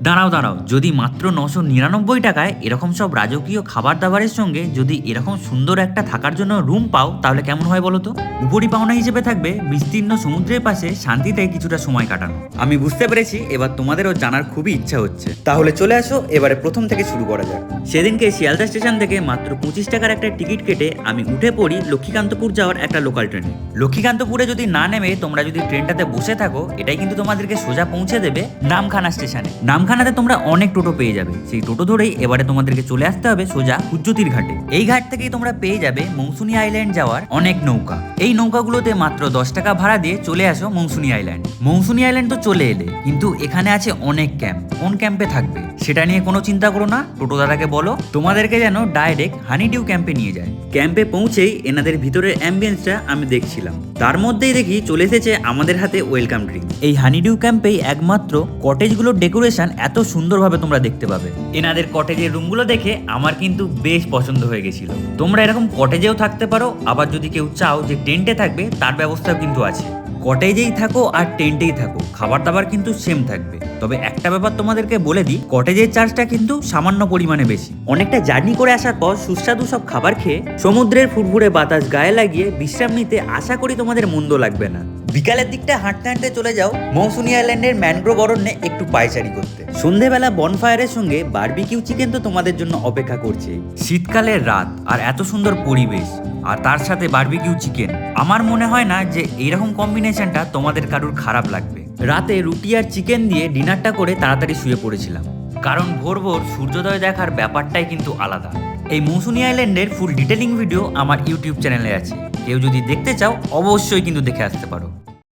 দাঁড়াও দাঁড়াও, যদি মাত্র 999 টাকায় এরকম সব রাজকীয় খাবার দাবারের সঙ্গে যদি এরকম সুন্দর একটা থাকার জন্য রুম পাও, তাহলে কেমন হয় বলো তো? উপরি পাওনা হিসেবে থাকবে বিস্তীর্ণ সমুদ্রের পাশে শান্তিতে কিছুটা সময় কাটানো। আমি বুঝতে পেরেছি, এবার তোমাদেরও জানার খুবই ইচ্ছা হচ্ছে। তাহলে চলে আসো, এবারে প্রথম থেকে শুরু করা যাক। সেদিনকে শিয়ালদা স্টেশন থেকে মাত্র 25 টাকার একটা টিকিট কেটে আমি উঠে পড়ি লক্ষ্মীকান্তপুর যাওয়ার একটা লোকাল ট্রেনে। লক্ষ্মীকান্তপুরে যদি না নেমে তোমরা যদি ট্রেনটাতে বসে থাকো, এটাই কিন্তু তোমাদেরকে সোজা পৌঁছে দেবে নামখানা স্টেশনে। নামখানাতে তোমরা অনেক টোটো পেয়ে যাবে, সেই টোটো ধরেই এবারে তোমাদেরকে চলে আসতে হবে সোজা হুজ্জতির ঘাটে। এই ঘাট থেকেই তোমরা পেয়ে যাবে মৌসুনি আইল্যান্ড যাওয়ার অনেক নৌকা। এই নৌকাগুলোতে মাত্র 10 টাকা ভাড়া দিয়ে চলে আসো মৌসুনি আইল্যান্ড। মৌসুনি আইল্যান্ড তো চলে এলে, কিন্তু এখানে আছে অনেক ক্যাম্প। কোন ক্যাম্পে থাকবে সেটা নিয়ে কোনো চিন্তা করো না, টোটো দাদাকে বলো তোমাদেরকে যেন ডাইরেক্ট হানিডিউ ক্যাম্পে নিয়ে যায়। ক্যাম্পে পৌঁছেই এনাদের ভিতরের অ্যাম্বিয়েন্সটা আমি দেখছিলাম, তার মধ্যেই দেখি চলে এসেছে আমাদের হাতে ওয়েলকাম ড্রিঙ্ক। এই হানিডিউ ক্যাম্পেই একমাত্র কটেজগুলোর ডেকোরেশন এত সুন্দরভাবে তোমরা দেখতে পাবে। এনাদের কটেজের রুমগুলো দেখে আমার কিন্তু বেশ পছন্দ হয়ে গেছিল। তোমরা এরকম কটেজেও থাকতে পারো, আবার যদি কেউ চাও যে টেন্টে থাকবে তার ব্যবস্থাও কিন্তু আছে। কটেজেই থাকো আর টেন্টেই থাকো, খাবার দাবার কিন্তু সেম থাকবে। তবে একটা ব্যাপার তোমাদেরকে বলে দিই, কটেজের চার্জটা কিন্তু সামান্য পরিমাণে বেশি। অনেকটা জার্নি করে আসার পর সুস্বাদু সব খাবার খেয়ে সমুদ্রের ফুরফুরে বাতাস গায়ে লাগিয়ে বিশ্রাম নিতে আশা করি তোমাদের মন্দ লাগবে না। বিকালের দিকটা হাঁটতে হাঁটতে চলে যাও মৌসুনি আইল্যান্ডের ম্যানগ্রোভ অরণ্যে একটু পায়চারি করতে। সন্ধেবেলা বনফায়ারের সঙ্গে বারবিকিউ চিকেন তো তোমাদের জন্য অপেক্ষা করছে। শীতকালের রাত আর এত সুন্দর পরিবেশ, আর তার সাথে বারবিকিউ চিকেন, আমার মনে হয় না যে এইরকম কম্বিনেশনটা তোমাদের কারুর খারাপ লাগবে। রাতে রুটি আর চিকেন দিয়ে ডিনারটা করে তাড়াতাড়ি শুয়ে পড়েছিলাম, কারণ ভোর ভোর সূর্যোদয় দেখার ব্যাপারটাই কিন্তু আলাদা। এই মৌসুনি আইল্যান্ডের ফুল ডিটেলিং ভিডিও আমার ইউটিউব চ্যানেলে আছে, কেউ যদি দেখতে চাও অবশ্যই কিন্তু দেখে আসতে পারো।